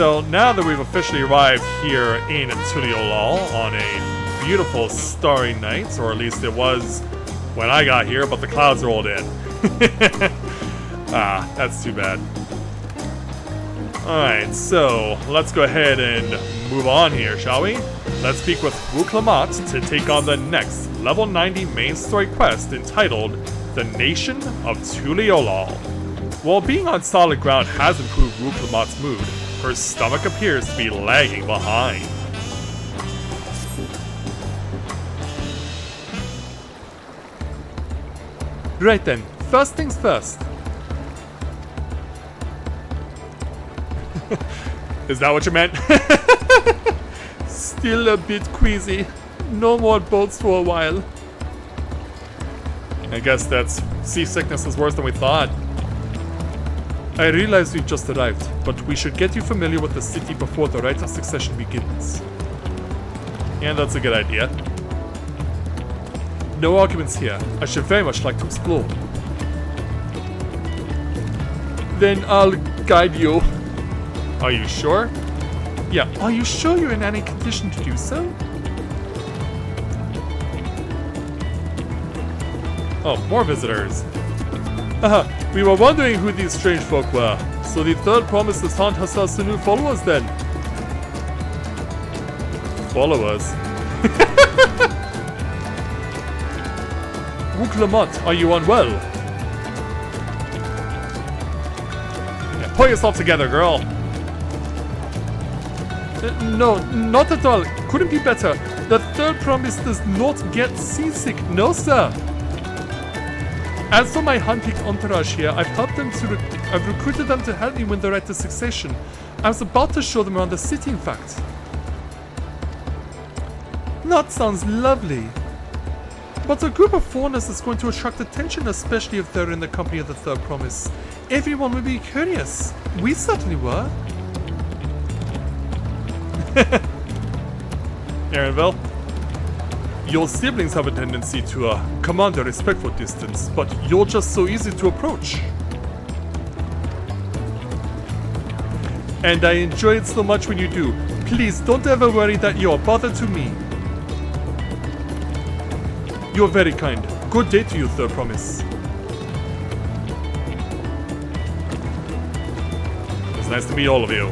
So now that we've officially arrived here in Tuliolal on a beautiful starry night, or at least it was when I got here, but the clouds rolled in. Ah, that's too bad. Alright, so let's go ahead and move on here, shall we? Let's speak with Wuklamat to take on the next level 90 main story quest entitled The Nation of Tuliolal. While being on solid ground has improved Wuklamat's mood, her stomach appears to be lagging behind. Right then, first things first. Is that what you meant? Still a bit queasy. No more boats for a while. I guess that's seasickness is worse than we thought. I realize we've just arrived, but we should get you familiar with the city before the rite of succession begins. And that's a good idea. No arguments here. I should very much like to explore. Then I'll guide you. Are you sure? Yeah, are you sure you're in any condition to do so? Oh, more visitors. Haha, we were wondering who these strange folk were. So the third promised to hunt herself some new followers then. Followers? Wuklamat, are you unwell? Yeah, pull yourself together, girl. No, not at all. Couldn't be better. The third promise does not get seasick. No, sir. As for my handpicked entourage here, I've recruited them to help me win the right to succession. I was about to show them around the city, in fact. That sounds lovely. But a group of foreigners is going to attract attention, especially if they're in the company of the third promise. Everyone will be curious. We certainly were. Aaronville? Your siblings have a tendency to command a respectful distance, but you're just so easy to approach. And I enjoy it so much when you do. Please don't ever worry that you're a bother to me. You're very kind. Good day to you, third promise. It's nice to meet all of you.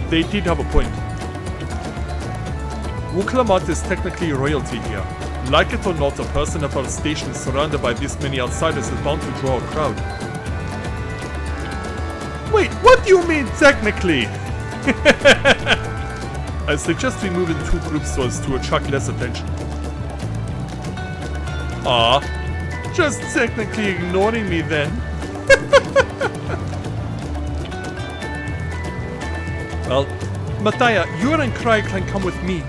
They did have a point. Wuklamat is technically royalty here. Like it or not, a person of our station surrounded by this many outsiders is bound to draw a crowd. Wait, what do you mean technically? I suggest we move in 2 groups so as to attract less attention. Ah, just technically ignoring me then. Well, Mataya, you and Craig can come with me.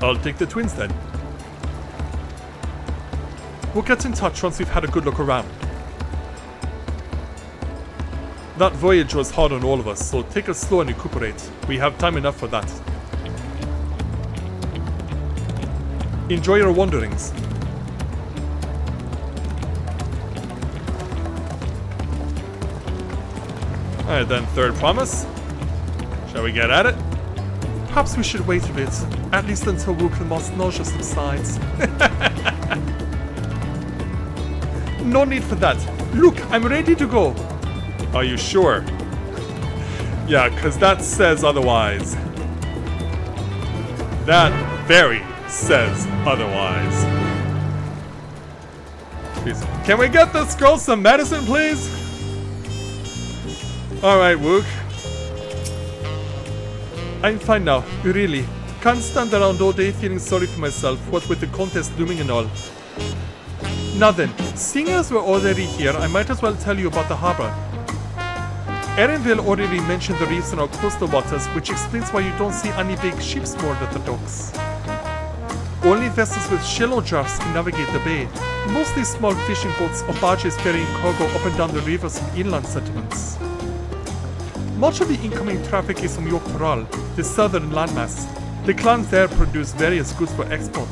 I'll take the twins then. We'll get in touch once we've had a good look around. That voyage was hard on all of us, so take it slow and recuperate. We have time enough for that. Enjoy your wanderings. Alright then, third promise. Shall we get at it? Perhaps we should wait a bit, at least until Wuklamat's nausea subsides. No need for that. Look, I'm ready to go. Are you sure? Yeah, because that says otherwise. That very says otherwise. Please. Can we get this girl some medicine, please? Alright, Wook. I'm fine now, really. Can't stand around all day feeling sorry for myself, what with the contest looming and all. Now then, seeing as we're already here, I might as well tell you about the harbor. Erenville already mentioned the reefs in our coastal waters, which explains why you don't see any big ships moored at the docks. Only vessels with shallow drafts can navigate the bay, mostly small fishing boats or barges carrying cargo up and down the rivers and inland settlements. Much of the incoming traffic is from Yoktoral, the southern landmass. The clans there produce various goods for export.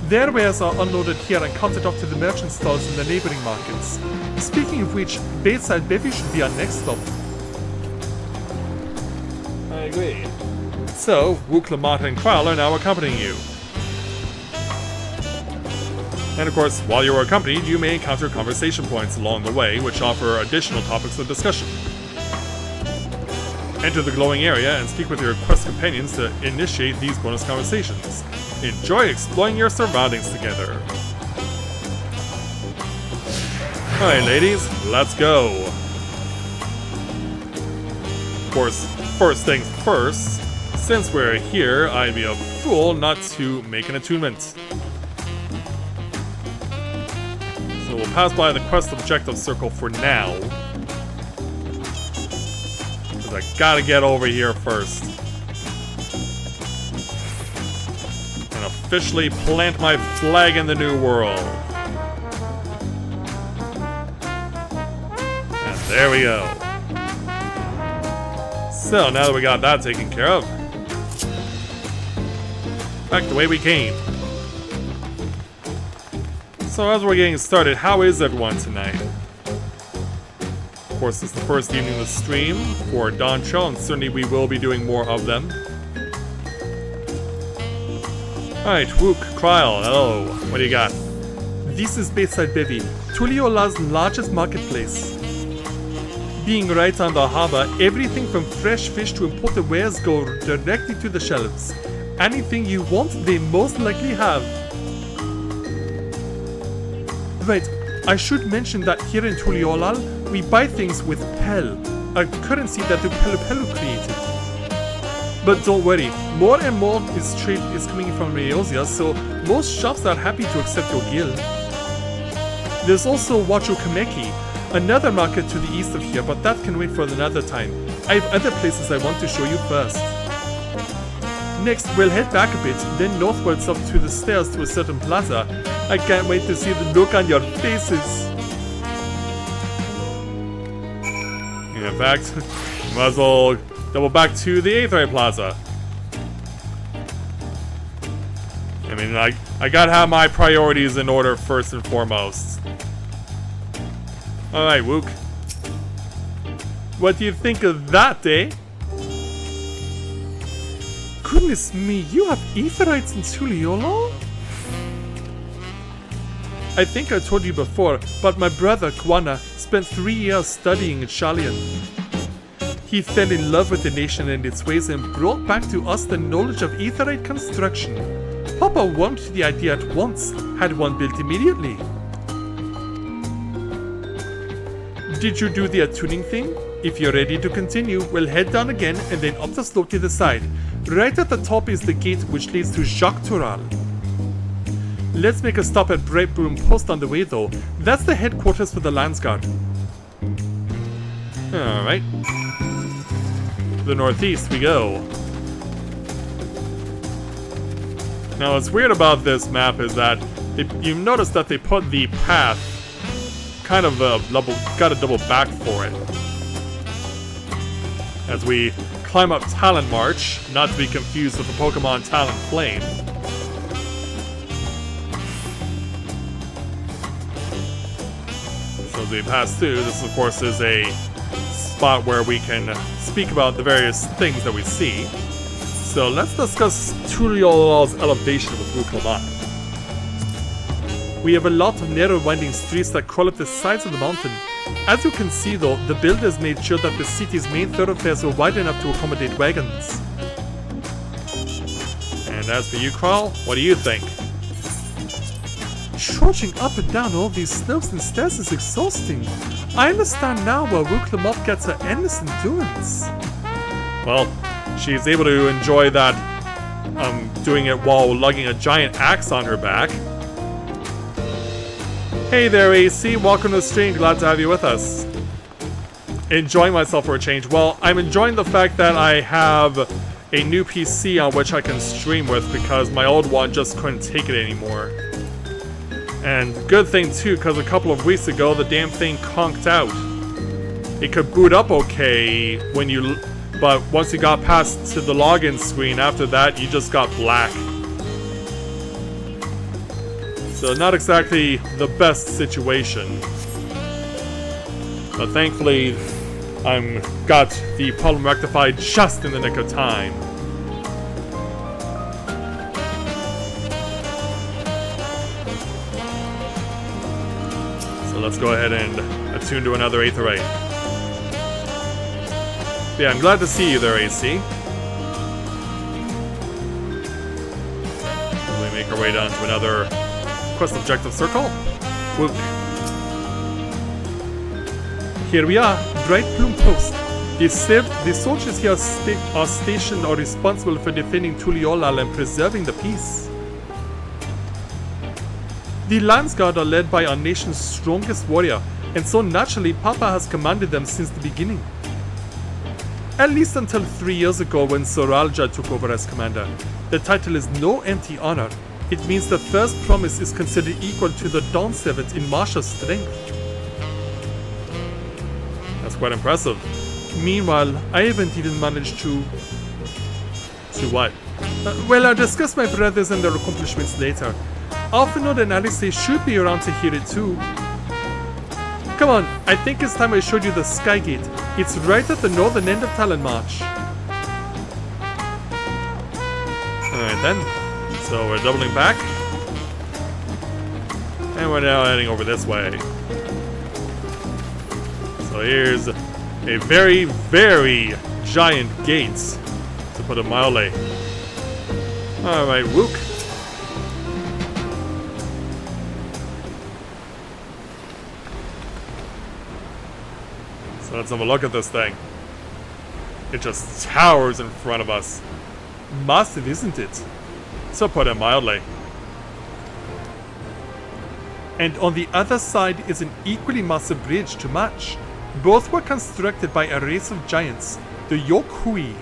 Their wares are unloaded here and carted off to the merchant stalls in the neighboring markets. Speaking of which, Bayside Bevy should be our next stop. agree. So, Wook, Lamont, and Kyle are now accompanying you. And of course, while you are accompanied, you may encounter conversation points along the way, which offer additional topics of discussion. Enter the glowing area and speak with your quest companions to initiate these bonus conversations. Enjoy exploring your surroundings together. Alright ladies, let's go. Of course, first things first, since we're here, I'd be a fool not to make an attunement. So we'll pass by the quest objective circle for now. Because I gotta get over here first. And officially plant my flag in the new world. And there we go. So now that we got that taken care of, back the way we came. So as we're getting started, how is everyone tonight? Of course, it's the first evening of the stream for Dawntrail, and certainly we will be doing more of them. Alright, Wook, Kryl, hello. What do you got? This is Bayside Bevy, Tuliola's largest marketplace. Being right on the harbor, everything from fresh fish to imported wares go directly to the shelves. Anything you want, they most likely have. Right, I should mention that here in Tuliolal, we buy things with Pel, a currency that the Pelu created. But don't worry, more and more trade is coming from Rheosia, so most shops are happy to accept your guild. There's also Wachokameki, another market to the east of here, but that can wait for another time. I have other places I want to show you first. Next, we'll head back a bit, then northwards up to the stairs to a certain plaza. I can't wait to see the look on your faces. In fact, might as well double back to the Aetheryte Plaza. I mean, I gotta have my priorities in order first and foremost. Alright, Wook. What do you think of that, eh? Goodness me, you have Aetherites in Tuliolo? I think I told you before, but my brother, Kwana, spent 3 years studying in Shalian. He fell in love with the nation and its ways and brought back to us the knowledge of Aetherite construction. Papa warmed to the idea at once, had one built immediately. Did you do the attuning thing? If you're ready to continue, we'll head down again and then up the slope to the side. Right at the top is the gate which leads to Jacques Toural. Let's make a stop at Brightbroom Post on the way though. That's the headquarters for the Landsguard. Alright. To the northeast we go. Now what's weird about this map is that you've noticed that they put the path kind of got a double back for it. As we climb up Talon March, not to be confused with the Pokemon Talon Flame. So as we pass through, this of course is a spot where we can speak about the various things that we see. So let's discuss Tuliol's elevation with Wuklamat. We have a lot of narrow winding streets that crawl up the sides of the mountain. As you can see though, the builders made sure that the city's main thoroughfares were wide enough to accommodate wagons. And as for you, Kryl, what do you think? Trudging up and down all these slopes and stairs is exhausting. I understand now why Wuklamat gets her endless endurance. Well, she's able to enjoy that, doing it while lugging a giant axe on her back. Hey there, AC. Welcome to the stream. Glad to have you with us. Enjoying myself for a change. Well, I'm enjoying the fact that I have a new PC on which I can stream with because my old one just couldn't take it anymore. And good thing too, because a couple of weeks ago the damn thing conked out. It could boot up okay when you, but once you got past to the login screen, after that you just got black. So not exactly the best situation. But thankfully, I'm got the problem rectified just in the nick of time. So let's go ahead and attune to another Aether Ray. Yeah, I'm glad to see you there, AC. We make our way down to another quest objective circle. Whoop. Here we are, Bright Plume Post. The soldiers here are stationed or responsible for defending Tuliolal and preserving the peace. The Landsguard are led by our nation's strongest warrior, and so naturally Papa has commanded them since the beginning. At least until 3 years ago when Soralja took over as commander. The title is no empty honor. It means the first promise is considered equal to the Dawn 7th in martial strength. That's quite impressive. Meanwhile, I haven't even managed to what? Well, I'll discuss my brothers and their accomplishments later. Alphanode and Alice should be around to hear it too. Come on, I think it's time I showed you the Skygate. It's right at the northern end of Talon March. Alright then. So we're doubling back. And we're now heading over this way. So here's a very, very giant gate, to put it mildly. Alright, Wook. So let's have a look at this thing. It just towers in front of us. Massive, isn't it? So put it mildly. And on the other side is an equally massive bridge to match. Both were constructed by a race of giants, the Yokhui.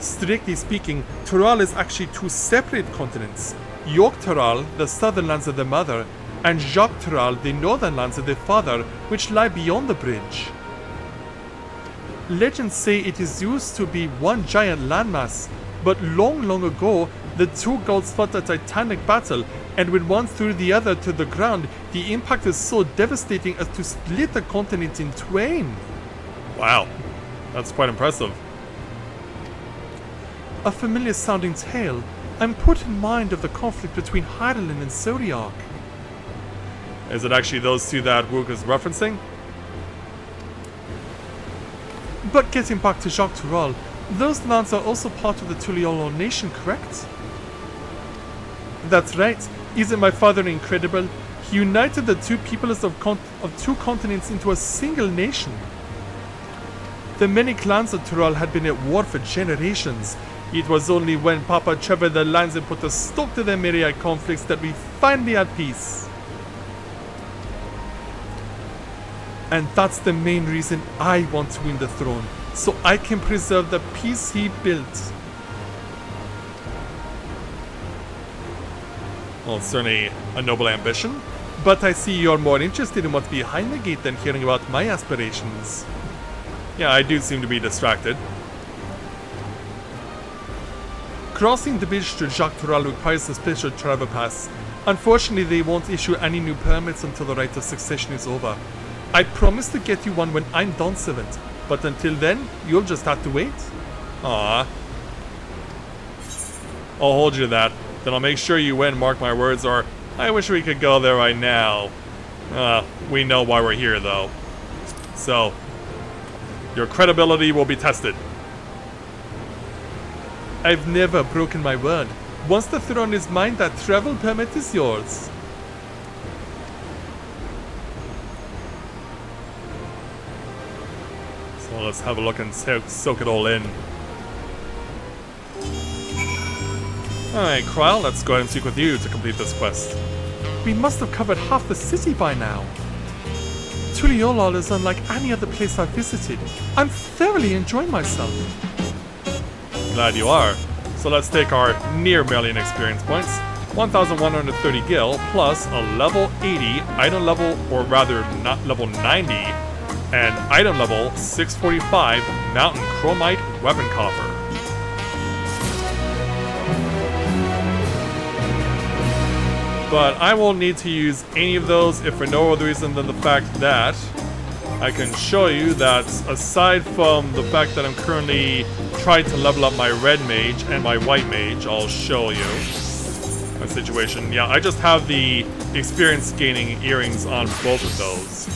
Strictly speaking, Tural is actually two separate continents. Yok-Tural, the southern lands of the mother, and Jacques-Tural, the northern lands of the father, which lie beyond the bridge. Legends say it is used to be one giant landmass, but long, long ago, the two gods fought a titanic battle, and when one threw the other to the ground, the impact is so devastating as to split the continent in twain. Wow, that's quite impressive. A familiar sounding tale. I'm put in mind of the conflict between Hydaelyn and Zodiac. Is it actually those two that Wook is referencing? But getting back to Jacques-Tural, those lands are also part of the Tuliolal nation, correct? That's right. Isn't my father incredible? He united the two peoples of two continents into a single nation. The many clans of Tural had been at war for generations. It was only when Papa traveled the lands and put a stop to their myriad conflicts that we finally had peace. And that's the main reason I want to win the throne, so I can preserve the peace he built. Well, it's certainly a noble ambition, but I see you're more interested in what's behind the gate than hearing about my aspirations. Yeah, I do seem to be distracted. Crossing the bridge to Jacques-Tural requires a special travel pass. Unfortunately, they won't issue any new permits until the right of succession is over. I promise to get you one when I'm Dawn 7th, but until then, you'll just have to wait. Aww. I'll hold you to that. Then I'll make sure you win, mark my words, or I wish we could go there right now. We know why we're here, though. So, your credibility will be tested. I've never broken my word. Once the throne is mine, that travel permit is yours. So let's have a look and soak it all in. Alright, Krile, let's go ahead and speak with you to complete this quest. We must have covered half the city by now. Tuliolal is unlike any other place I've visited. I'm thoroughly enjoying myself. Glad you are. So let's take our near million experience points, 1,130 gil, plus a level 80 item level, or rather not level 90, and item level 645 mountain chromite weapon coffer. But I won't need to use any of those if for no other reason than the fact that I can show you that aside from the fact that I'm currently trying to level up my red mage and my white mage, I'll show you my situation. Yeah, I just have the experience gaining earrings on both of those.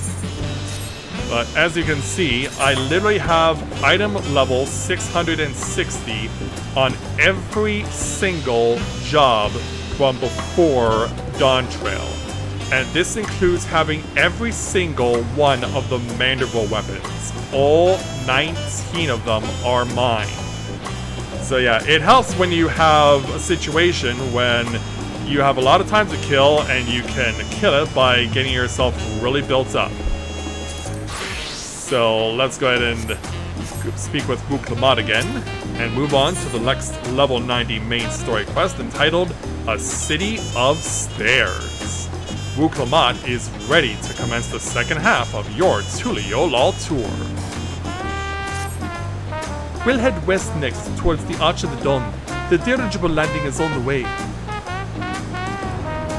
But as you can see, I literally have item level 660 on every single job from before Dawntrail. And this includes having every single one of the mandible weapons. All 19 of them are mine. So yeah, it helps when you have a situation when you have a lot of time to kill and you can kill it by getting yourself really built up. So let's go ahead and speak with Wuklamat again and move on to the next level 90 main story quest entitled A City of Stairs. Wuklamat is ready to commence the second half of your Tuliolal tour. We'll head west next towards the Arch of the Dawn. The dirigible landing is on the way.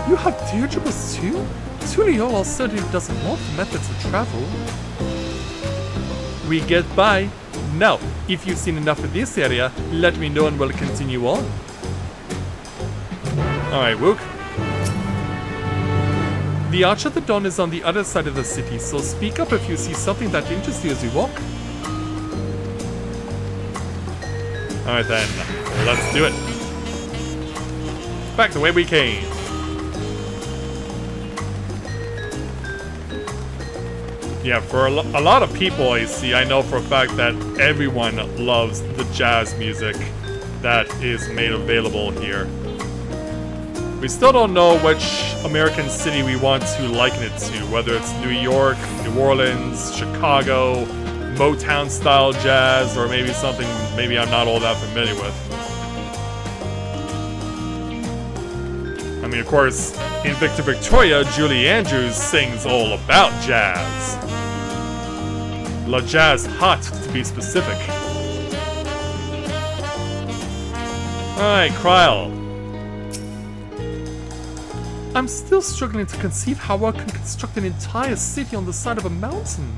You have dirigibles too? Tuliolal certainly doesn't want the methods of travel. We get by. Now, if you've seen enough of this area, let me know and we'll continue on. Alright, Wook. The Arch of the Dawn is on the other side of the city, so speak up if you see something that interests you as we walk. Alright then, let's do it. Back the way we came. Yeah, for a lot of people I see, I know for a fact that everyone loves the jazz music that is made available here. We still don't know which American city we want to liken it to, whether it's New York, New Orleans, Chicago, Motown-style jazz, or maybe something maybe I'm not all that familiar with. I mean, of course, in Victor Victoria, Julie Andrews sings all about jazz. La Jazz Hot, to be specific. Alright, Kryl. I'm still struggling to conceive how one can construct an entire city on the side of a mountain.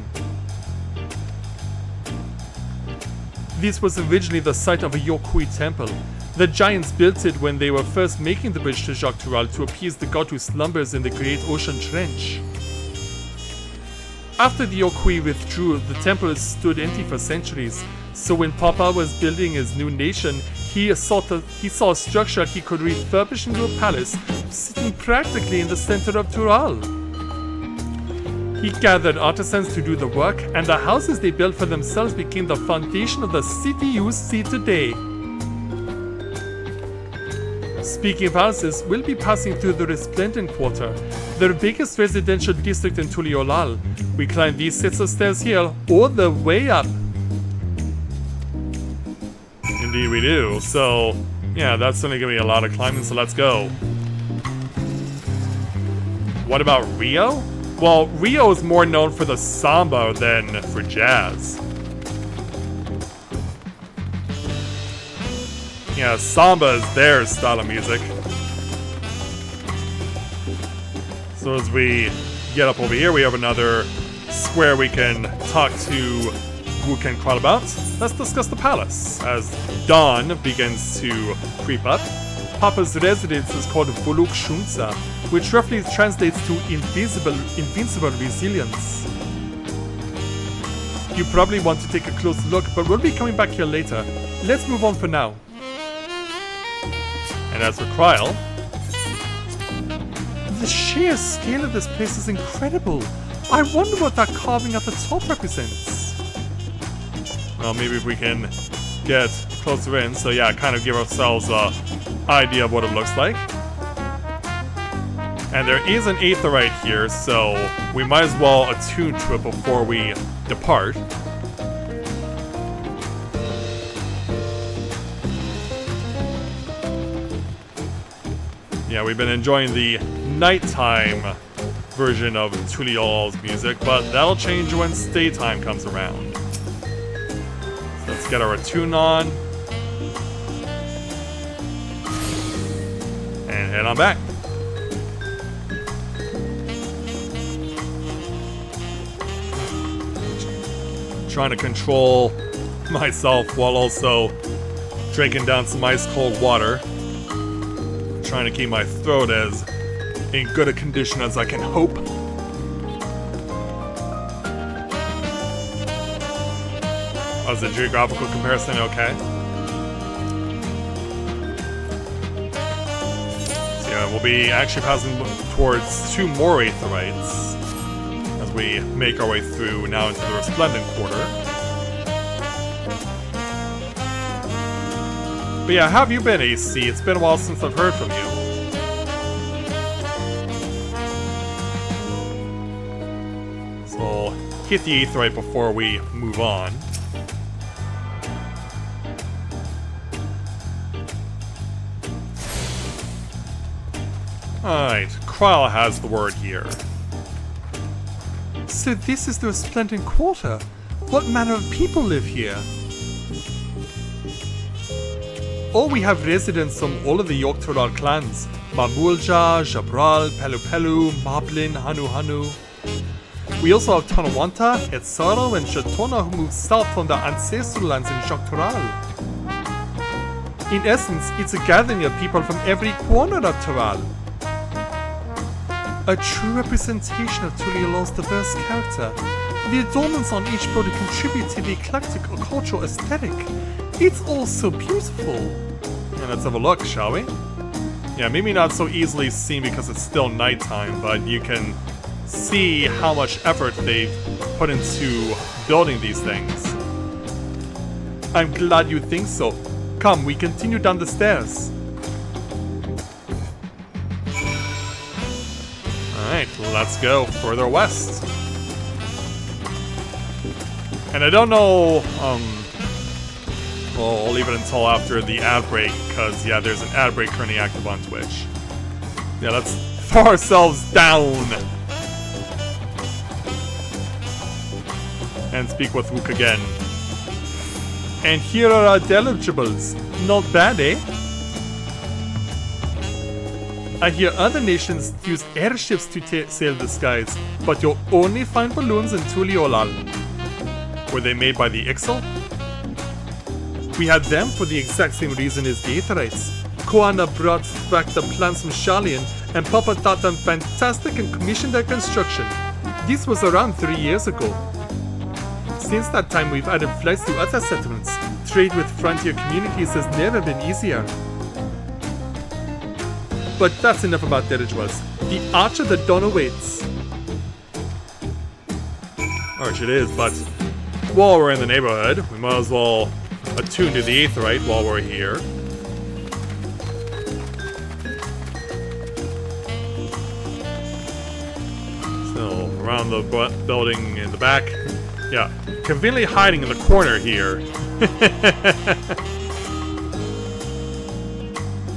This was originally the site of a Yokui temple. The giants built it when they were first making the bridge to Jacques Tural to appease the god who slumbers in the great ocean trench. After the Yokui withdrew, the temple stood empty for centuries, so when Papa was building his new nation, he saw a structure he could refurbish into a palace, sitting practically in the center of Tural. He gathered artisans to do the work, and the houses they built for themselves became the foundation of the city you see today. Speaking of houses, we'll be passing through the Resplendent Quarter, the biggest residential district in Tuliolal. We climb these sets of stairs here, all the way up. Indeed we do. So, yeah, that's only gonna be a lot of climbing, so let's go. What about Rio? Well, Rio is more known for the samba than for jazz. Yeah, samba is their style of music. So as we get up over here, we have another square we can talk to Wook and Kryl about. Let's discuss the palace. As dawn begins to creep up, Papa's residence is called Voluk Shunza, which roughly translates to invincible resilience. You probably want to take a close look, but we'll be coming back here later. Let's move on for now. And as for Kryl, the sheer scale of this place is incredible. I wonder what that carving at the top represents. Well, maybe if we can get closer in, so yeah, kind of give ourselves an idea of what it looks like. And there is an aetheryte here, so we might as well attune to it before we depart. Yeah, we've been enjoying the nighttime version of Tuliolal's music, but that'll change once daytime comes around. So let's get our attune on. And head on back. trying to control myself while also drinking down some ice cold water. Trying to keep my throat as in good a condition as I can hope. Was the geographical comparison okay? So yeah, we'll be actually passing towards 2 more Aetherites as we make our way through now into the Resplendent Quarter. But yeah, how have you been, AC? It's been a while since I've heard from you. So we'll hit the Aetherite before we move on. Alright, Kryle has the word here. So this is the Resplendent Quarter. What manner of people live here? Oh, we have residents from all of the Yogg-Toroth clans. Mamulja, Jabral, Pelu, Moblin, Hanu. We also have Tonawanta, Etsaro, and Shatona who moved south from the ancestral lands in Yogg-Toroth. In essence, it's a gathering of people from every corner of Toral. A true representation of Tuliolol's diverse character. The adornments on each building contribute to the eclectic cultural aesthetic. It's all so beautiful. Yeah, let's have a look, shall we? Yeah, maybe not so easily seen because it's still nighttime, but you can see how much effort they've put into building these things. I'm glad you think so. Come, we continue down the stairs. Alright, let's go further west. And I don't know, well, I'll leave it until after the ad break, because, yeah, there's an ad break currently active on Twitch. Yeah, let's throw ourselves down and speak with Wook again. And here are our deligibles. Not bad, eh? I hear other nations use airships to sail the skies, but you'll only find balloons in Tuliolal. Were they made by the Ixal? We had them for the exact same reason as the Aetherites. Koana brought back the plans from Shalian, and Papa thought them fantastic and commissioned their construction. This was around 3 years ago. Since that time, we've added flights to other settlements. Trade with frontier communities has never been easier. But that's enough about dirigibles. The Arch of the Dawn awaits. Arch it is, but while we're in the neighborhood, we might as well attune to the Aetherite while we're here. So, around the building in the back. Yeah, conveniently hiding in the corner here.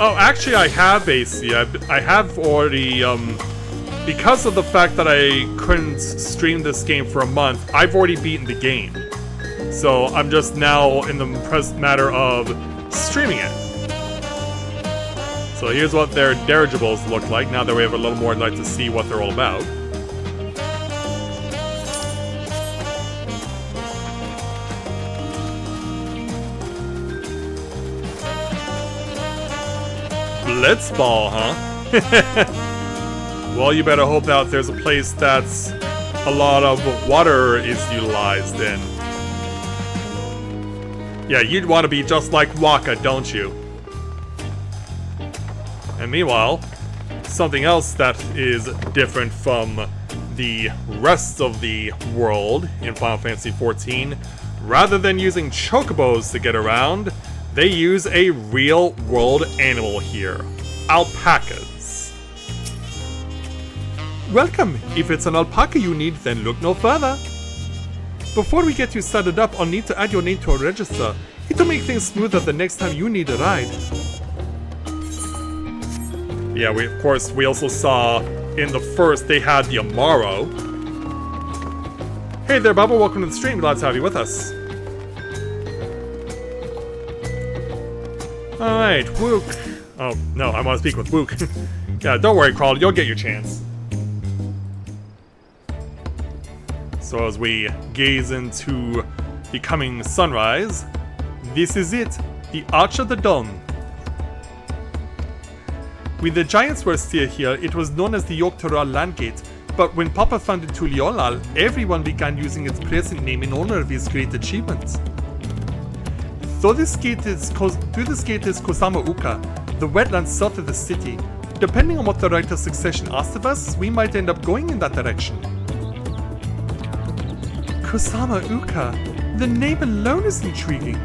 Oh, actually I have AC. I have already, because of the fact that I couldn't stream this game for a month, I've already beaten the game. So I'm just now in the present matter of streaming it. So here's what their dirigibles look like now that we have a little more light to see what they're all about. Blitzball, huh? Well, you better hope that there's a place that's a lot of water is utilized in. Yeah, you'd want to be just like Waka, don't you? And meanwhile, something else that is different from the rest of the world in Final Fantasy XIV, rather than using chocobos to get around, they use a real-world animal here. Alpacas. Welcome! If it's an alpaca you need, then look no further. Before we get you started up, I'll need to add your name to a register. It'll make things smoother the next time you need a ride. Yeah, we also saw in the first they had the Amaro. Hey there, Bubba, welcome to the stream. Glad to have you with us. Alright, Wook. Oh, no, I want to speak with Wook. Yeah, don't worry, Crawl, you'll get your chance. So as we gaze into the coming sunrise. This is it, the Arch of the Dawn. When the giants were still here, it was known as the Yogg-Toral Landgate, but when Papa founded Tuliolal, everyone began using its present name in honor of his great achievements. Through this gate is Kusama Uka, the wetlands south of the city. Depending on what the Rite of Succession asked of us, we might end up going in that direction. Kusama Uka? The name alone is intriguing.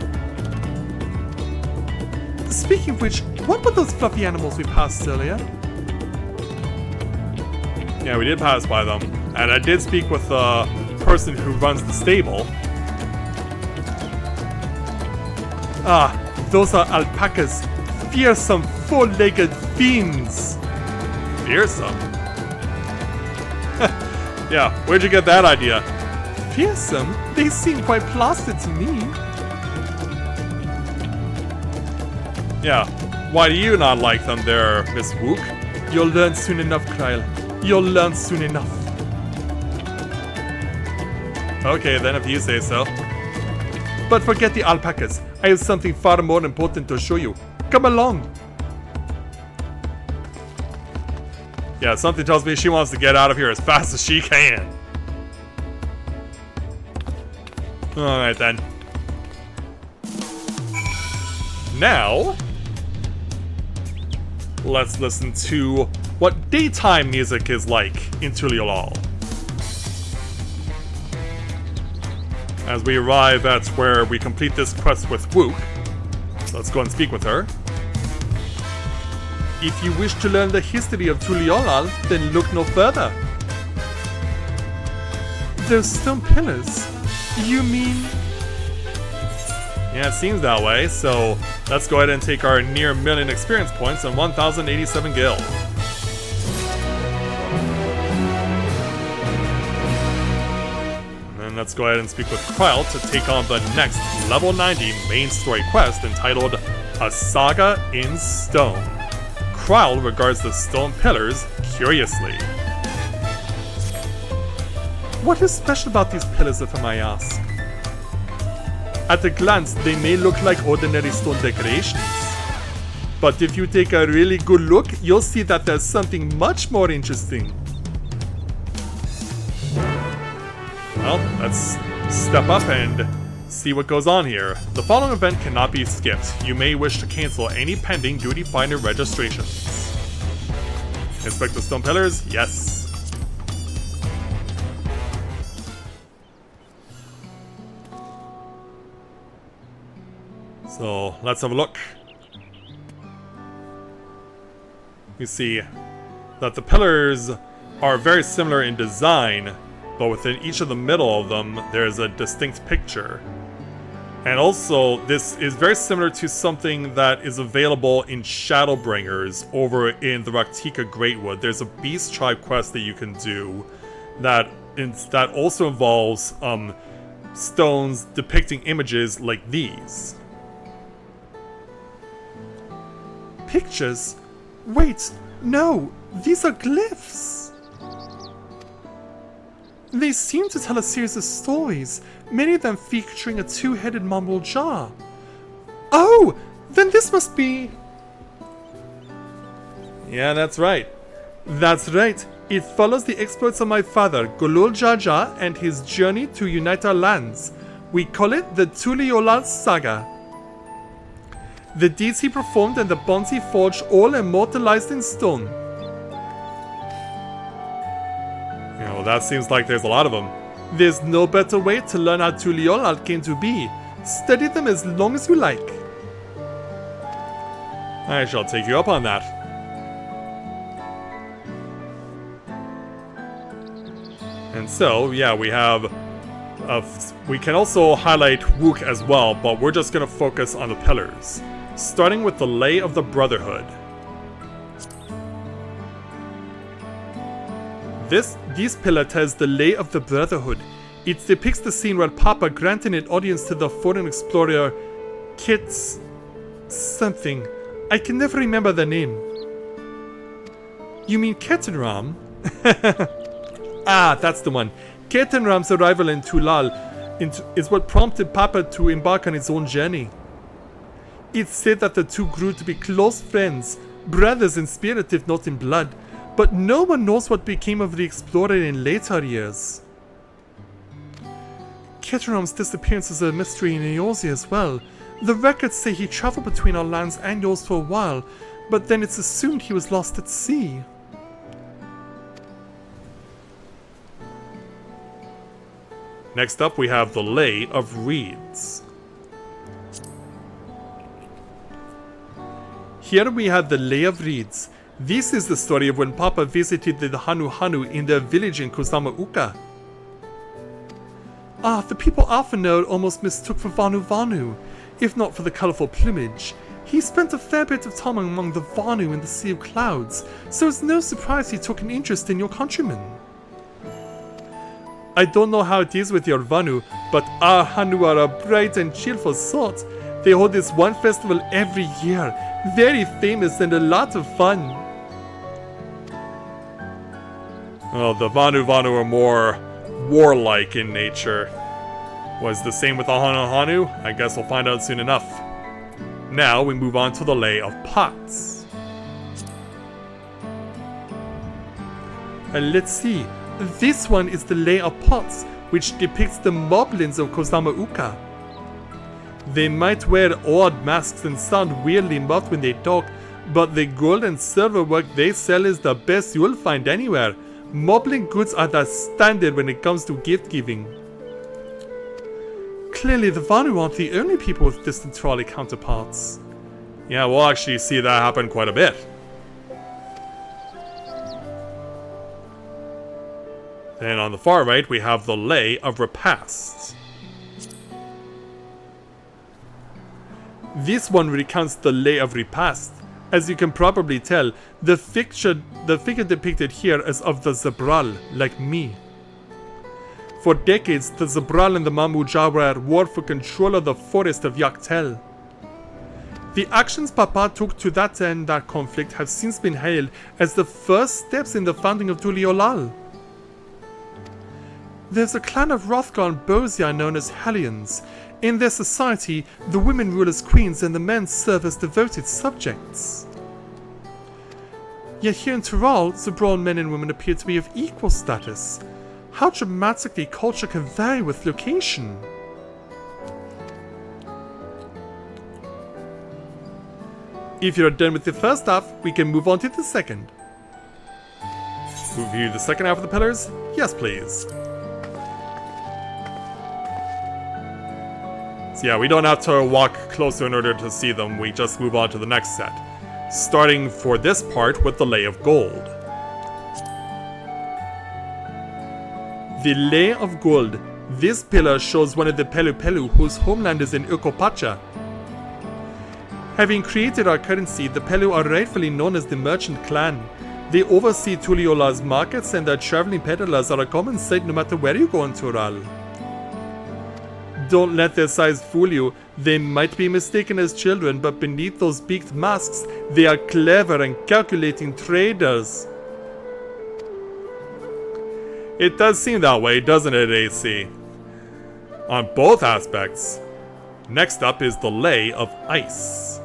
Speaking of which, what were those fluffy animals we passed earlier? Yeah, we did pass by them. And I did speak with the person who runs the stable. Ah, those are alpacas. Fearsome, four-legged fiends. Fearsome? Yeah, where'd you get that idea? Fearsome? They seem quite plastered to me. Yeah, why do you not like them there, Miss Wook? You'll learn soon enough, Kyle. You'll learn soon enough. Okay, then if you say so. But forget the alpacas. I have something far more important to show you. Come along. Yeah, something tells me she wants to get out of here as fast as she can. Alright then. Now, let's listen to what daytime music is like in Tuliolal. As we arrive at where we complete this quest with Wook, let's go and speak with her. If you wish to learn the history of Tuliolal, then look no further. Those stone pillars? You mean... Yeah, it seems that way, so let's go ahead and take our near million experience points and 1087 gil. And then let's go ahead and speak with Kryle to take on the next level 90 main story quest entitled A Saga in Stone. Kryle regards the stone pillars curiously. What is special about these pillars, if I may ask? At a glance, they may look like ordinary stone decorations. But if you take a really good look, you'll see that there's something much more interesting. Well, let's step up and see what goes on here. The following event cannot be skipped. You may wish to cancel any pending Duty Finder registrations. Inspect the stone pillars? Yes. So, let's have a look. We see that the pillars are very similar in design, but within each of the middle of them, there's a distinct picture. And also, this is very similar to something that is available in Shadowbringers over in the Raktika Greatwood. There's a Beast Tribe quest that you can do that also involves stones depicting images like these. Pictures? Wait, no, these are glyphs. They seem to tell a series of stories, many of them featuring a two-headed mumble jar. Oh, then this must be... Yeah, that's right. That's right. It follows the exploits of my father, Golul Jaja, and his journey to unite our lands. We call it the Tuliolal Saga. The deeds he performed and the bonds he forged, all immortalized in stone. You know, that seems like there's a lot of them. There's no better way to learn how Tuliolal came to be. Study them as long as you like. I shall take you up on that. And so, yeah, we have... we can also highlight Wook as well, but we're just going to focus on the pillars. Starting with the Lay of the Brotherhood. This pillar tells the Lay of the Brotherhood. It depicts the scene where Papa granted an audience to the foreign explorer Kit's... something. I can never remember the name. You mean Ketenram? Ah, that's the one. Ketenram's arrival in is what prompted Papa to embark on his own journey. It's said that the two grew to be close friends, brothers in spirit if not in blood, but no one knows what became of the explorer in later years. Keteram's disappearance is a mystery in Eorzea as well. The records say he traveled between our lands and yours for a while, but then it's assumed he was lost at sea. Next up we have the Lay of Reeds. Here we have the Lay of Reeds. This is the story of when Papa visited the Hanu Hanu in their village in Kusama Uka. The people Alphanode almost mistook for Vanu Vanu, if not for the colourful plumage. He spent a fair bit of time among the Vanu in the Sea of Clouds, so it's no surprise he took an interest in your countrymen. I don't know how it is with your Vanu, but our Hanu are a bright and cheerful sort. They hold this one festival every year, very famous and a lot of fun. Well, the Vanu Vanu are more warlike in nature. Was the same with the Hanu Hanu? I guess we'll find out soon enough. Now we move on to the Lay of Pots. Let's see. This one is the Lay of Pots, which depicts the moblins of Kusama Uka. They might wear odd masks and sound weirdly muffled when they talk, but the gold and silver work they sell is the best you'll find anywhere. Moblin goods are the standard when it comes to gift giving. Clearly the Vanu aren't the only people with distant trolley counterparts. Yeah, we'll actually see that happen quite a bit. Then on the far right, we have the Lay of Repasts. This one recounts the Lay of Repast. As you can probably tell, the figure depicted here is of the Zabral, like me. For decades, the Zabral and the Mamu Jawar war for control of the forest of Yaktel. The actions Papa took to that end that conflict have since been hailed as the first steps in the founding of Tuliolal. There's a clan of Hrothgar and Bozia known as Hellions. In their society, the women rule as queens and the men serve as devoted subjects. Yet here in Tural, Zabral men and women appear to be of equal status. How dramatically culture can vary with location. If you're done with the first half, we can move on to the second. Review the second half of the pillars? Yes, please. So yeah, we don't have to walk closer in order to see them, we just move on to the next set. Starting for this part with the Lay of Gold. The Lay of Gold. This pillar shows one of the Pelu Pelu whose homeland is in Ukopacha. Having created our currency, the Pelu are rightfully known as the merchant clan. They oversee Tuliola's markets and their traveling peddlers are a common sight no matter where you go in Tural. Don't let their size fool you. They might be mistaken as children, but beneath those beaked masks, they are clever and calculating traders. It does seem that way, doesn't it, AC? On both aspects. Next up is the Lay of Ice.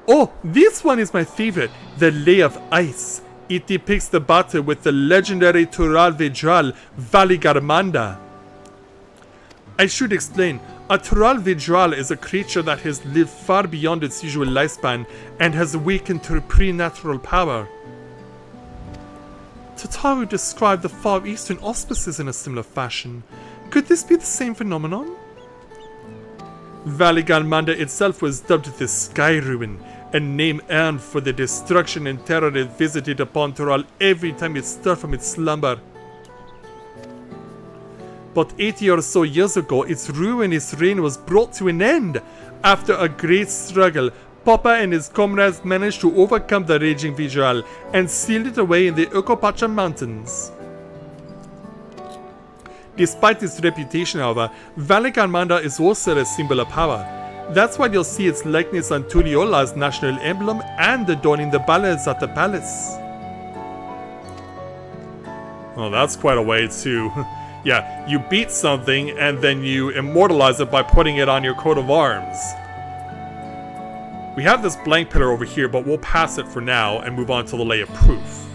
Oh, this one is my favorite, the Lay of Ice. It depicts the battle with the legendary Tural Vijral, Valigarmanda. I should explain, a Tural Vijral is a creature that has lived far beyond its usual lifespan and has awakened to preternatural power. Tataru described the Far Eastern auspices in a similar fashion. Could this be the same phenomenon? Valigarmanda itself was dubbed the Sky Ruin, a name earned for the destruction and terror it visited upon Tural every time it stirred from its slumber. But 80 or so years ago, its ruinous reign was brought to an end. After a great struggle, Papa and his comrades managed to overcome the raging Vijral and sealed it away in the Ukopacha Mountains. Despite its reputation, however, Valigarmanda is also a symbol of power. That's why you'll see its likeness on Tuliola's national emblem and adorning the ballads at the palace. Well, that's quite a way to... yeah, you beat something and then you immortalize it by putting it on your coat of arms. We have this blank pillar over here, but we'll pass it for now and move on to the Lay of Proof.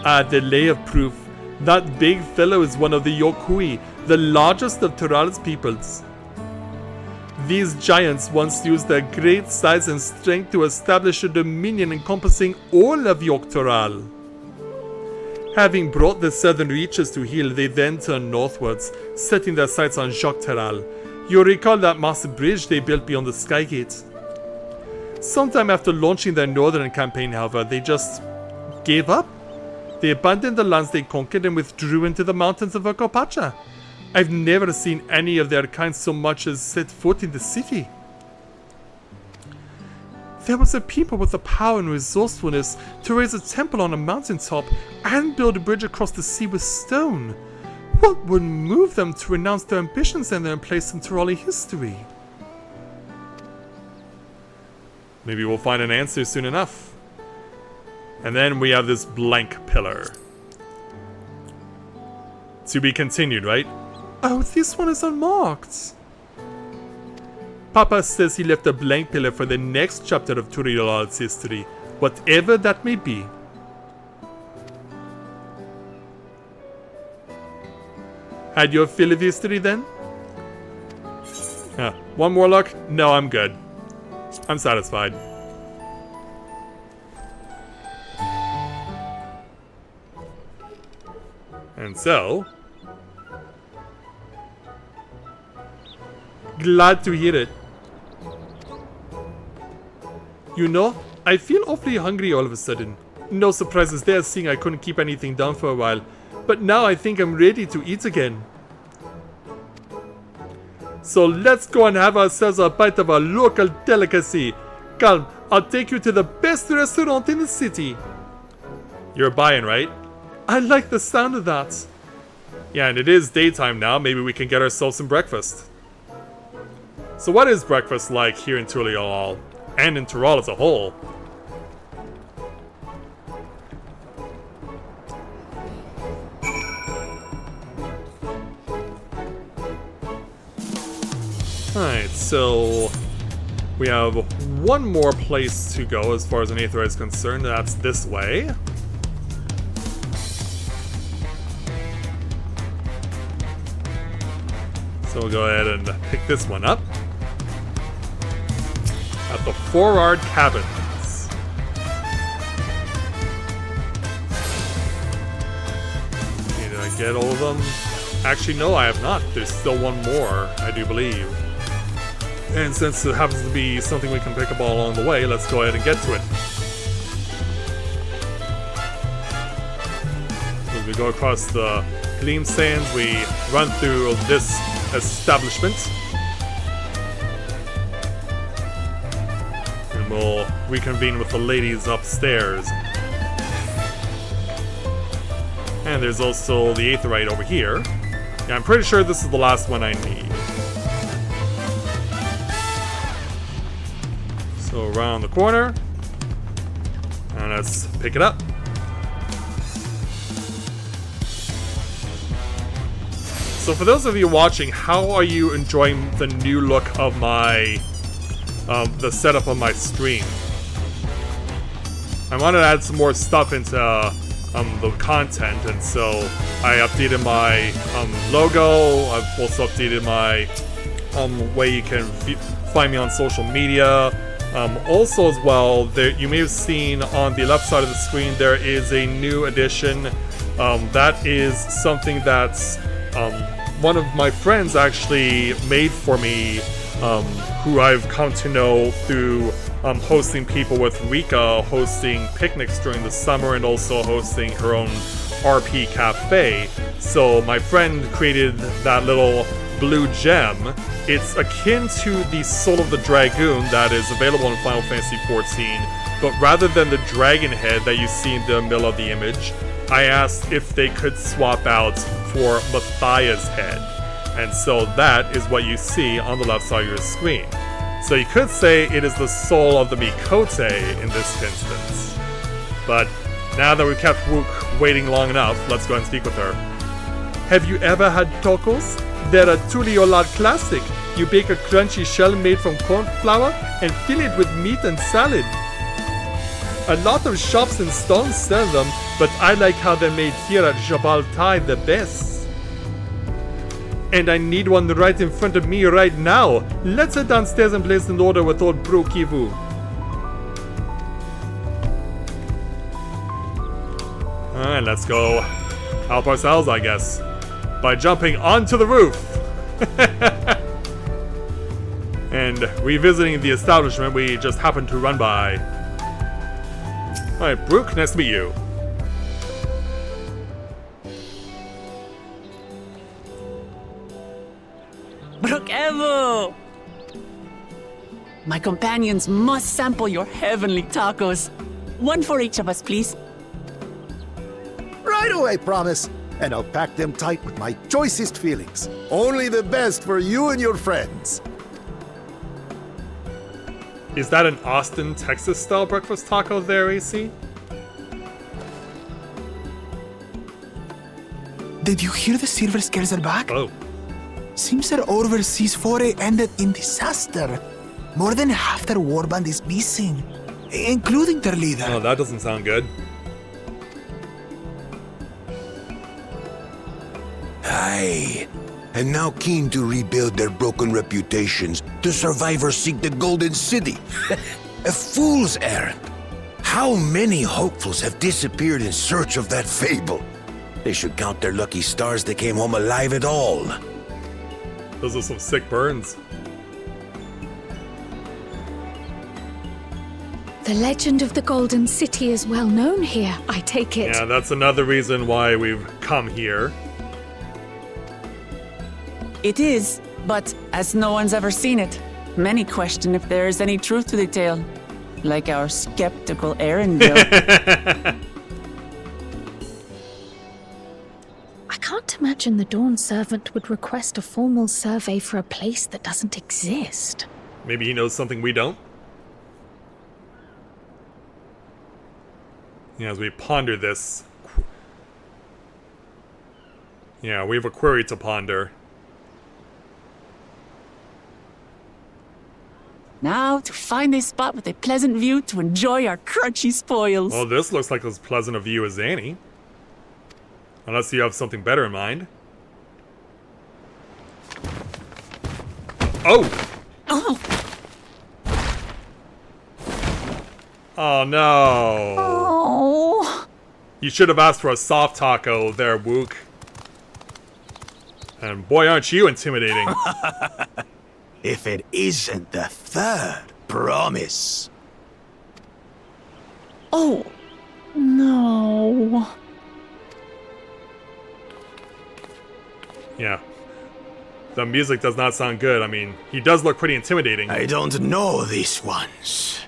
The Lay of Proof. That big fellow is one of the Yokui, the largest of Tural's peoples. These giants once used their great size and strength to establish a dominion encompassing all of Yogg-Toral. Having brought the southern reaches to heel, they then turned northwards, setting their sights on Yogg-Toral. You'll recall that massive bridge they built beyond the Skygate. Sometime after launching their northern campaign, however, they just gave up. They abandoned the lands they conquered and withdrew into the mountains of Okopacha. I've never seen any of their kind so much as set foot in the city. There was a people with the power and resourcefulness to raise a temple on a mountaintop and build a bridge across the sea with stone. What would move them to renounce their ambitions and their place in Turali history? Maybe we'll find an answer soon enough. And then we have this blank pillar. To be continued, right? Oh, this one is unmarked. Papa says he left a blank pillar for the next chapter of Turialal's history, whatever that may be. Had your fill of history then? One more luck? No, I'm good. I'm satisfied. And so... glad to hear it. You know, I feel awfully hungry all of a sudden. No surprises there, seeing I couldn't keep anything down for a while. But now I think I'm ready to eat again. So let's go and have ourselves a bite of our local delicacy. Come, I'll take you to the best restaurant in the city. You're buying, right? I like the sound of that. Yeah, and it is daytime now. Maybe we can get ourselves some breakfast. So what is breakfast like here in Turial, and in Tural as a whole? Alright, so we have one more place to go as far as an Aetheryte is concerned. That's this way. So we'll go ahead and pick this one up. At the Forard Cabins. Okay, did I get all of them? Actually, no, I have not. There's still one more, I do believe. And since it happens to be something we can pick up all along the way, let's go ahead and get to it. As we go across the Gleam Sands, we run through this establishment. And we'll reconvene with the ladies upstairs. And there's also the Aetheryte over here. Yeah, I'm pretty sure this is the last one I need. So around the corner. And let's pick it up. So for those of you watching, how are you enjoying the new look of my, the setup of my stream? I wanted to add some more stuff into the content, and so I updated my logo. I've also updated my way you can find me on social media. Also as well, you may have seen on the left side of the screen there is a new addition. That is something that's one of my friends actually made for me, who I've come to know through hosting people with Rika, hosting picnics during the summer, and also hosting her own RP cafe. So my friend created that little blue gem. It's akin to the Soul of the Dragoon that is available in Final Fantasy XIV, but rather than the dragon head that you see in the middle of the image, I asked if they could swap out for Matthias' head. And so that is what you see on the left side of your screen. So you could say it is the soul of the Mikote in this instance. But Now that we've kept Wook waiting long enough, let's go and speak with her. Have you ever had tacos? They're a Tuliolal classic. You bake a crunchy shell made from corn flour and fill it with meat and salad. A lot of shops in Stone sell them, but I like how they're made here at Jabal Thai the best. And I need one right in front of me right now. Let's head downstairs and place an order with old Bro Kivu. Alright, let's go help ourselves, I guess, by jumping onto the roof. And revisiting the establishment we just happened to run by. Alright, Brooke, nice to meet you. Brooke Evo! My companions must sample your heavenly tacos. One for each of us, please. Right away, promise. And I'll pack them tight with my choicest feelings. Only the best for you and your friends. Is that an Austin, Texas style breakfast taco there, AC? Did you hear the Silver Scares are back? Oh. Seems their overseas foray ended in disaster. More than half their warband is missing, including their leader. Oh, that doesn't sound good. Aye. And now keen to rebuild their broken reputations, the survivors seek the Golden City. A fool's errand. How many hopefuls have disappeared in search of that fable? They should count their lucky stars they came home alive at all. Those are some sick burns. The legend of the Golden City is well known here, I take it. Yeah, that's another reason why we've come here. It is, but as no one's ever seen it, many question if there is any truth to the tale. Like our skeptical Erendil. I can't imagine the Dawn Servant would request a formal survey for a place that doesn't exist. Maybe he knows something we don't? Yeah, as we ponder this. Yeah, we have a query to ponder. Now to find a spot with a pleasant view to enjoy our crunchy spoils. Well, this looks like as pleasant a view as any. Unless you have something better in mind. Oh! Oh, Oh no! oh. You should have asked for a soft taco there, Wook. And boy, aren't you intimidating. If it isn't the third promise. Oh, no. Yeah. The music does not sound good. I mean, he does look pretty intimidating. I don't know these ones.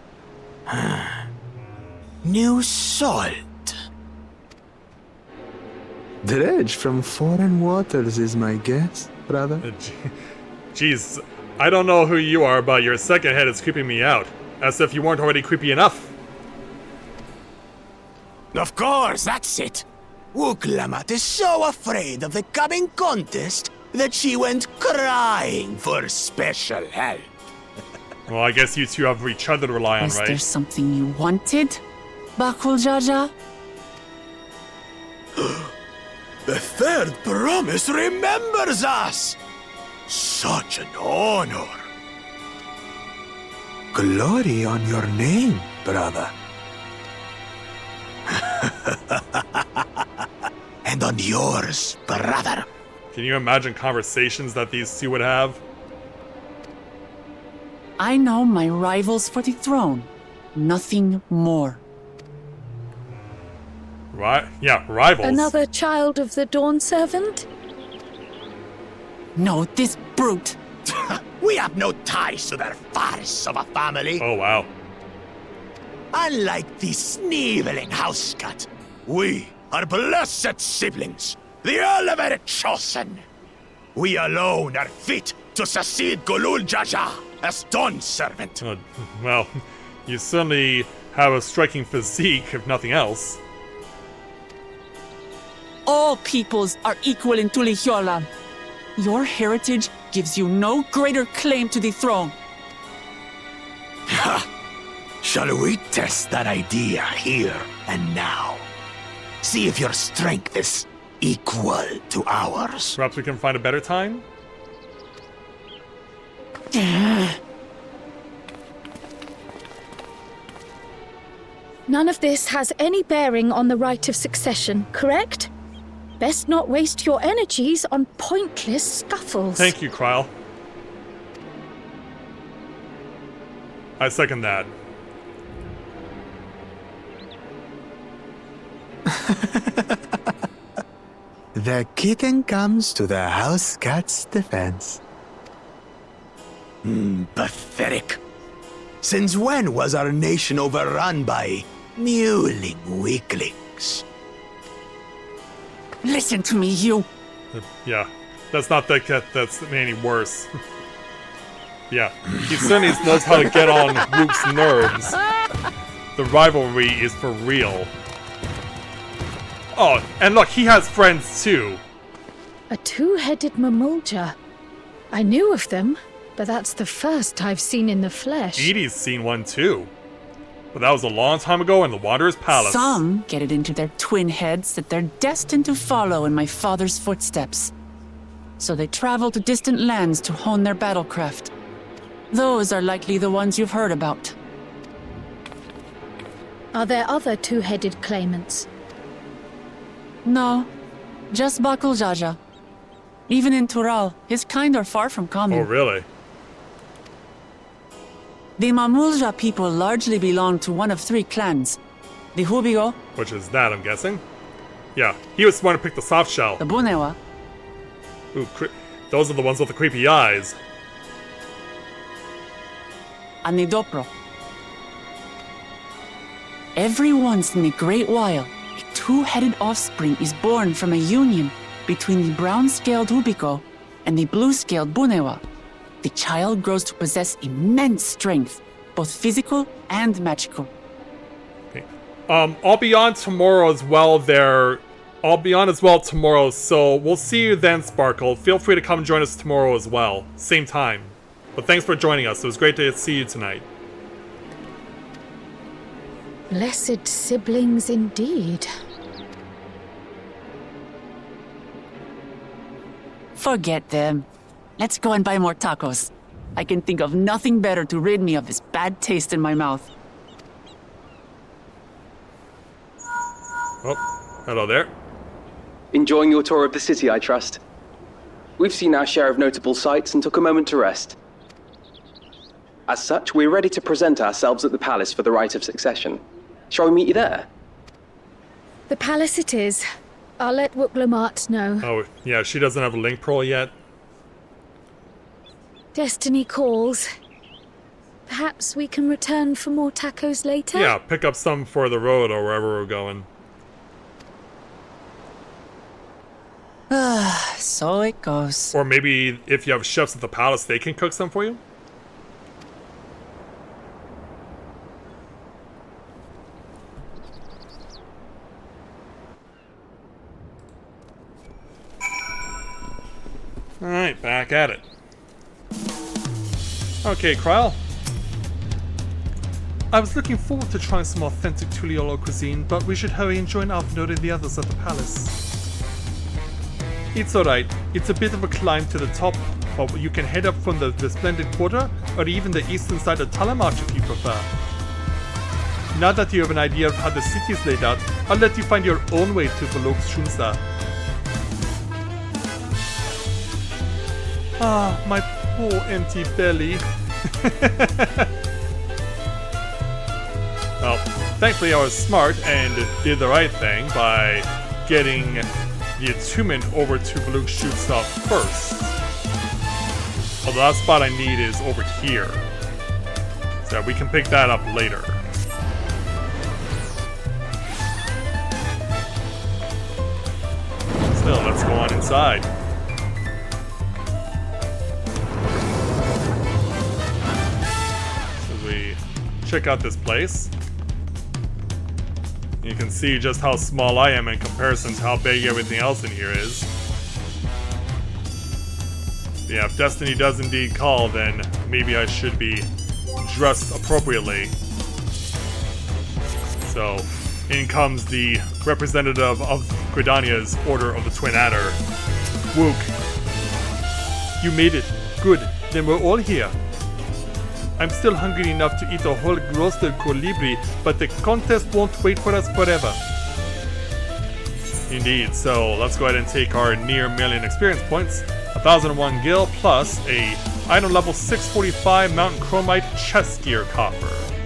New salt. Dredge from foreign waters is my guess, brother. Jeez, I don't know who you are, but your second head is creeping me out. As if you weren't already creepy enough. Of course, that's it. Wuklamat is so afraid of the coming contest that she went crying for special help. Well, I guess you two have each other to rely on, Was there right? something you wanted, Bakul Jaja? The third promise remembers us. Such an honor. Glory on your name, brother. And on yours, brother. Can you imagine conversations that these two would have? I know my rivals for the throne. Nothing more. Right? Yeah, rivals. Another child of the Dawn Servant? No, this brute. We have no ties to their farce of a family. Oh, wow. Unlike the sneeveling housecut, we are blessed siblings, the elevated chosen. We alone are fit to succeed Golul Jaja as Dawn Servant. Well, you certainly have a striking physique, if nothing else. all peoples are equal in Tulihiola. Your heritage gives you no greater claim to the throne. Ha! Shall we test that idea here and now? See if your strength is equal to ours. Perhaps we can find a better time? None of this has any bearing on the right of succession, correct? Best not waste your energies on pointless scuffles. Thank you, Kryl. I second that. The kitten comes to the house cat's defense. Pathetic. Since when was our nation overrun by mewling weaklings? Listen to me, you. Yeah, that's not that's any worse. Yeah, he certainly knows how to get on Rook's nerves. The rivalry is for real. Oh, and look, he has friends too. A two-headed mamulja. I knew of them, but that's the first I've seen in the flesh. Edie's seen one too. But that was a long time ago in the Wanderer's Palace. Some get it into their twin heads that they're destined to follow in my father's footsteps. So they travel to distant lands to hone their battlecraft. Those are likely the ones you've heard about. Are there other two-headed claimants? No, just Bakul Jaja. Even in Tural, his kind are far from common. Oh, really? The Mamulja people largely belong to one of three clans. The Hubigo, Which is that, I'm guessing? Yeah, he was smart to pick the soft shell. the Bunewa, Ooh, those are the ones with the creepy eyes. and the Dopro. Every once in a great while, a two-headed offspring is born from a union between the brown-scaled Hubiko and the blue-scaled Bunewa. The child grows to possess immense strength, both physical and magical. Okay. I'll be on tomorrow as well I'll be on as well tomorrow, so we'll see you then, Sparkle. Feel free to come join us tomorrow as well. Same time. But thanks for joining us. It was great to see you tonight. Blessed siblings indeed. Forget them. Let's go and buy more tacos. I can think of nothing better to rid me of this bad taste in my mouth. Oh, hello there. Enjoying your tour of the city, I trust. We've seen our share of notable sights and took a moment to rest. As such, we're ready to present ourselves at the palace for the rite of succession. Shall we meet you there? The palace it is. I'll let Wuklamart know. Oh, yeah, she doesn't have a link pearl yet. Destiny calls. Perhaps we can return for more tacos later? Yeah, pick up some for the road or wherever we're going. So it goes. Or maybe if you have chefs at the palace, they can cook some for you? Alright, back at it. Okay, Kryl. I was looking forward to trying some authentic Tuliolo cuisine, but we should hurry and join Alfnod and the others at the palace. It's alright. It's a bit of a climb to the top, but you can head up from the Resplendent Quarter, or even the eastern side of Talamarch if you prefer. Now that you have an idea of how the city is laid out, I'll let you find your own way to Volok's Shumsa. Ah, my poor empty belly. Well, thankfully I was smart and did the right thing by getting the attunement over to Volok's Shumsa first. Well, the last spot I need is over here. So we can pick that up later. Still, let's go on inside. So we check out this place. You can see just how small I am in comparison to how big everything else in here is. Yeah, if destiny does indeed call, then maybe I should be dressed appropriately. So, in comes the representative of Gridania's Order of the Twin Adder. Wook. You made it. Good. Then we're all here. I'm still hungry enough to eat a whole roasted colibri, but the contest won't wait for us forever. Indeed, so let's go ahead and take our near million experience points. 1001 gil plus a item level 645 mountain chromite chest gear coffer.